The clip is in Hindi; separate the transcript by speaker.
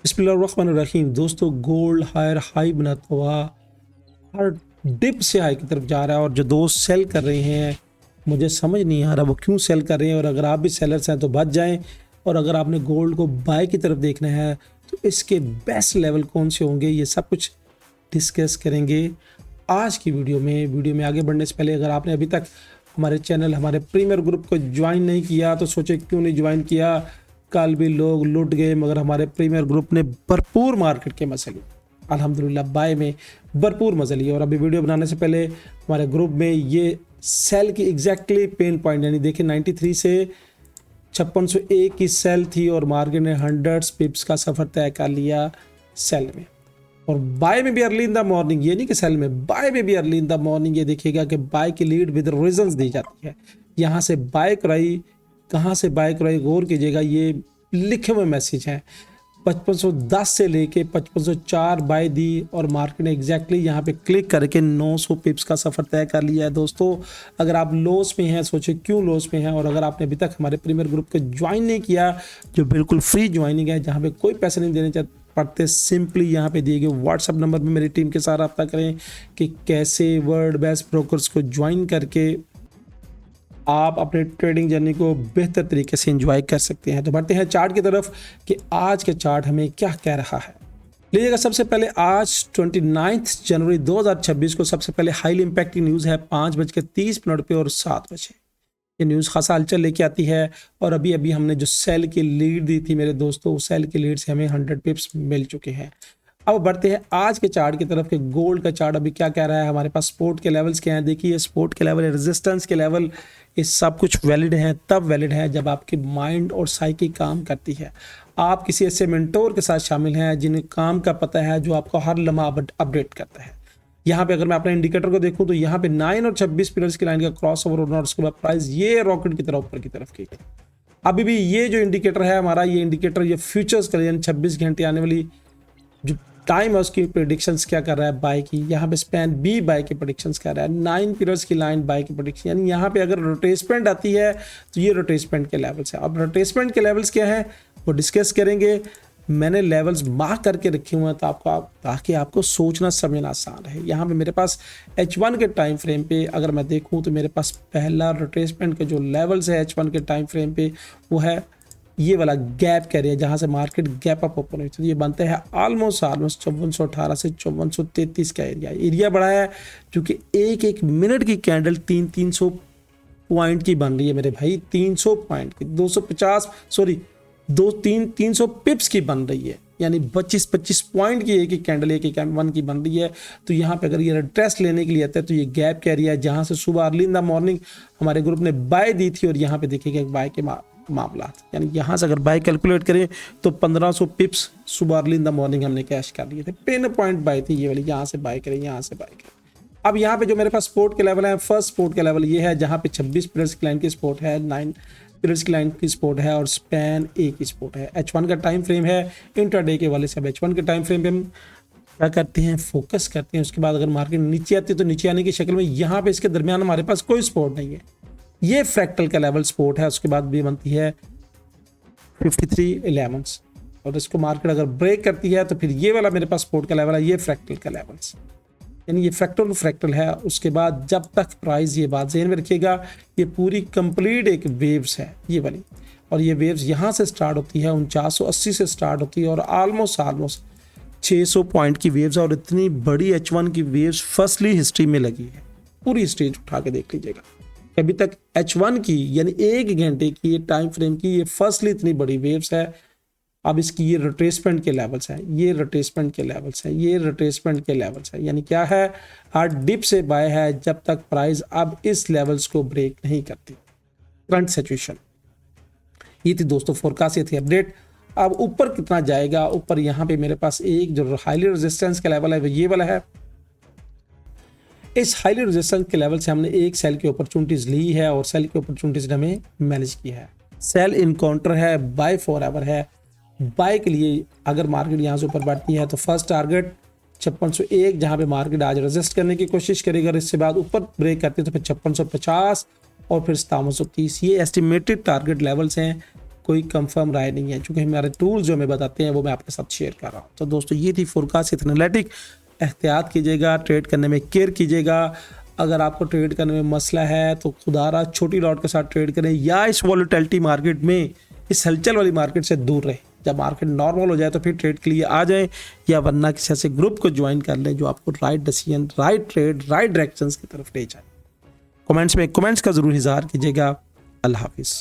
Speaker 1: बिस्मिल्लाहिर्रहमानिर्रहीम। दोस्तों, गोल्ड हायर हाई बनाता हुआ हर डिप से हाई की तरफ जा रहा है और जो दोस्त सेल कर रहे हैं मुझे समझ नहीं आ रहा वो क्यों सेल कर रहे हैं। और अगर आप भी सेलर्स हैं तो बच जाएं। और अगर आपने गोल्ड को बाय की तरफ देखना है तो इसके बेस्ट लेवल कौन से होंगे, ये सब कुछ डिस्कस करेंगे आज की वीडियो में आगे बढ़ने से पहले अगर आपने अभी तक हमारे चैनल हमारे प्रीमियर ग्रुप को ज्वाइन नहीं किया तो सोचे क्यों नहीं ज्वाइन किया। कल भी लोग लूट गए मगर हमारे प्रीमियर ग्रुप ने भरपूर मार्केट के मजे लिए, अल्हम्दुलिल्लाह बाय में भरपूर मजे लिए। और अभी वीडियो बनाने से पहले हमारे ग्रुप में ये सेल की एग्जैक्टली पेन पॉइंट यानी देखिए 93 से 5601 की सेल थी और मार्केट ने 100 पिप्स का सफ़र तय कर लिया सेल में। और बाय में भी अर्ली इन द मॉर्निंग, ये नहीं कि सेल में, बाय में भी अर्ली इन द मॉर्निंग। ये देखिएगा कि बाय की लीड विद रीजंस दी जाती है। यहाँ से बाय कराई, कहाँ से बाय कराई गौर कीजिएगा, ये लिखे हुए मैसेज हैं। 5510 से लेके 5504 बाय दी और मार्केट ने एग्जैक्टली यहाँ पे क्लिक करके 900 पिप्स का सफ़र तय कर लिया है। दोस्तों, अगर आप लॉस में हैं सोचे क्यों लॉस में हैं, और अगर आपने अभी तक हमारे प्रीमियर ग्रुप को ज्वाइन नहीं किया जो बिल्कुल फ्री ज्वाइनिंग है जहाँ पे कोई पैसे नहीं देने पड़ते, सिंपली यहाँ पे दिए गए व्हाट्सअप नंबर पे मेरी टीम के साथ रब्ता करें कि कैसे वर्ल्ड बेस्ट ब्रोकर्स को ज्वाइन करके आप अपने ट्रेडिंग जर्नी को बेहतर तरीके से एंजॉय कर सकते हैं। तो बढ़ते हैं चार्ट की तरफ कि आज के चार्ट हमें क्या कह रहा है। लीजिएगा सबसे पहले आज 29 जनवरी 2026 को सबसे पहले हाईली इंपैक्टिंग न्यूज़ है 5:30 पे और 7 बजे। ये न्यूज़ खासा हलचल लेके आती है। और अभी अभी हमने जो सेल की लीड दी थी मेरे दोस्तों, उस सेल की लीड से हमें 100 पिप्स मिल चुके हैं। अब बढ़ते हैं आज के चार्ट की तरफ कि गोल्ड का चार्ट अभी क्या कह रहा है। हमारे पास सपोर्ट के लेवल्स क्या हैं, देखिए सपोर्ट के लेवल, रेजिस्टेंस के लेवल, ये सब कुछ वैलिड हैं तब वैलिड है जब आपकी माइंड और साइकी काम करती है। आप किसी ऐसे मेंटोर के साथ शामिल हैं जिन्हें काम का पता है, जो आपको हर लम्हा अपडेट करता है। यहाँ पे अगर मैं अपने इंडिकेटर को देखूँ तो यहाँ पे 9 और 26 पिलर्स की लाइन का क्रॉस ओवर होना और उसके बाद प्राइस ये रॉकेट की तरह ऊपर की तरफ की। अभी भी ये जो इंडिकेटर है हमारा, ये इंडिकेटर ये फ्यूचर्स का यानी 26 घंटे आने वाली जो टाइम है उसकी प्रेडिक्शंस क्या कर रहा है बाय की। यहाँ पे स्पैन बी बाय की प्रेडिक्शंस कर रहा है, 9 पिलर्स की लाइन बाय की प्रेडिक्शन, यानी यहाँ पे अगर रोटेसमेंट आती है तो ये रोटेसमेंट के लेवल्स है। अब रोटेसमेंट के लेवल्स क्या है वो डिस्कस करेंगे। मैंने लेवल्स मार्क करके रखे हुए हैं तो ताकि आपको सोचना समझना आसान रहे। यहाँ पे मेरे पास H1 के टाइम फ्रेम पे अगर मैं देखूँ तो मेरे पास पहला रोटेसमेंट के जो लेवल्स है H1 के टाइम फ्रेम पे वो है ये वाला गैप कह रही है जहाँ से मार्केट गैप अप ओपन हुई। तो ये बनता है ऑलमोस्ट 5418 से 5433 का एरिया बड़ा है, क्योंकि एक एक मिनट की कैंडल 300 पॉइंट की बन रही है मेरे भाई, 300 पॉइंट की, 300 पिप्स की बन रही है, यानी 25 पॉइंट की एक एक कैंडल एक वन की बन रही है। तो यहाँ पे अगर ये ट्रेस्ट लेने के लिए आता है तो ये गैप कह रही है जहाँ से सुबह अर्ली इन द मॉर्निंग हमारे ग्रुप ने बाय दी थी और यहाँ पे देखिएगा बाय के मामला, यानी यहाँ से अगर बाय कैलकुलेट करें तो 1500 पिप्स सुबह अर्ली इन द मॉर्निंग हमने कैश कर लिए थे। पेन पॉइंट बाय थी ये वाली, यहाँ से बाय करें, यहाँ से बाय करें। अब यहाँ पे जो मेरे पास सपोर्ट के लेवल है, फर्स्ट सपोर्ट के लेवल ये है जहाँ पे 26 पिलर्स की लाइन की सपोर्ट है, 9 पिलर्स की लाइन की सपोर्ट है और स्पैन ए की सपोर्ट है। H1 का टाइम फ्रेम है, इंट्राडे के वाले से अब H1 के टाइम फ्रेम पे हम क्या करते हैं, फोकस करते हैं। उसके बाद अगर मार्केट नीचे आती है तो नीचे आने की शक्ल में यहाँ पे इसके दरमियान हमारे पास कोई सपोर्ट नहीं है, ये फ्रैक्टल का लेवल सपोर्ट है। उसके बाद भी बनती है 5311 और इसको मार्केट अगर ब्रेक करती है तो फिर ये वाला मेरे पास सपोर्ट का लेवल है, ये फ्रैक्टल का लेवल्स, यानी ये फ्रैक्टल है। उसके बाद जब तक प्राइस, ये बात ज़हन में रखिएगा, ये पूरी कंप्लीट एक वेव्स है ये वाली, और ये वेव्स यहाँ से स्टार्ट होती है 4980 से स्टार्ट होती है और ऑलमोस्ट 600 पॉइंट की वेव्स है। और इतनी बड़ी H1 की वेव्स फर्स्टली हिस्ट्री में लगी है, पूरी स्टेज उठा के देख लीजिएगा। अभी तक H1 की यानी 1 घंटे की ये टाइम फ्रेम की ये फर्स्टली इतनी बड़ी वेव्स है। अब इसकी ये रोटेसमेंट के लेवल्स हैं, ये रोटेसमेंट के लेवल्स हैं, ये रोटेसमेंट के लेवल्स हैं, यानी क्या है, हर डिप से बाय है जब तक प्राइस अब इस लेवल्स को ब्रेक नहीं करती। करंट सिचुएशन ये थी दोस्तों, फोरकास्ट ये थी अपडेट। अब ऊपर कितना जाएगा, ऊपर यहाँ पे मेरे पास एक जो हाईली रेजिस्टेंस का लेवल है वो ये वाला है। इस हाईली रेजिस्टेंस के लेवल से हमने एक सेल की अपॉर्चुनिटीज ली है और सेल की अपॉर्चुनिटीज हमें मैनेज किया है। सेल इनकाउंटर है, बाय फॉर एवर है। बाय के लिए अगर मार्केट यहाँ से ऊपर बढ़ती है तो फर्स्ट टारगेट 5601 जहाँ पे मार्केट आज रेजिस्ट करने की कोशिश करेगा, इसके बाद ऊपर ब्रेक करती है तो फिर 5650 और फिर 5730, ये एस्टिमेटेड टारगेट लेवल्स हैं कोई कंफर्म राय नहीं है, क्योंकि हमारे टूल्स जो हमें बताते हैं वो मैं आपके साथ शेयर कर रहा हूँ। तो दोस्तों ये थी फोरकास्ट एनालिटिक। एहतियात कीजिएगा, ट्रेड करने में केयर कीजिएगा। अगर आपको ट्रेड करने में मसला है तो खुदारा छोटी लॉट के साथ ट्रेड करें, या इस वॉलेटिलिटी मार्केट में, इस हलचल वाली मार्केट से दूर रहें। जब मार्केट नॉर्मल हो जाए तो फिर ट्रेड के लिए आ जाएं, या वरना किसी ऐसे ग्रुप को ज्वाइन कर लें जो आपको right decision, right trade, right directions की तरफ ले जाए। कमेंट्स में कमेंट्स का ज़रूर इज़हार कीजिएगा। अल्लाह हाफिज़।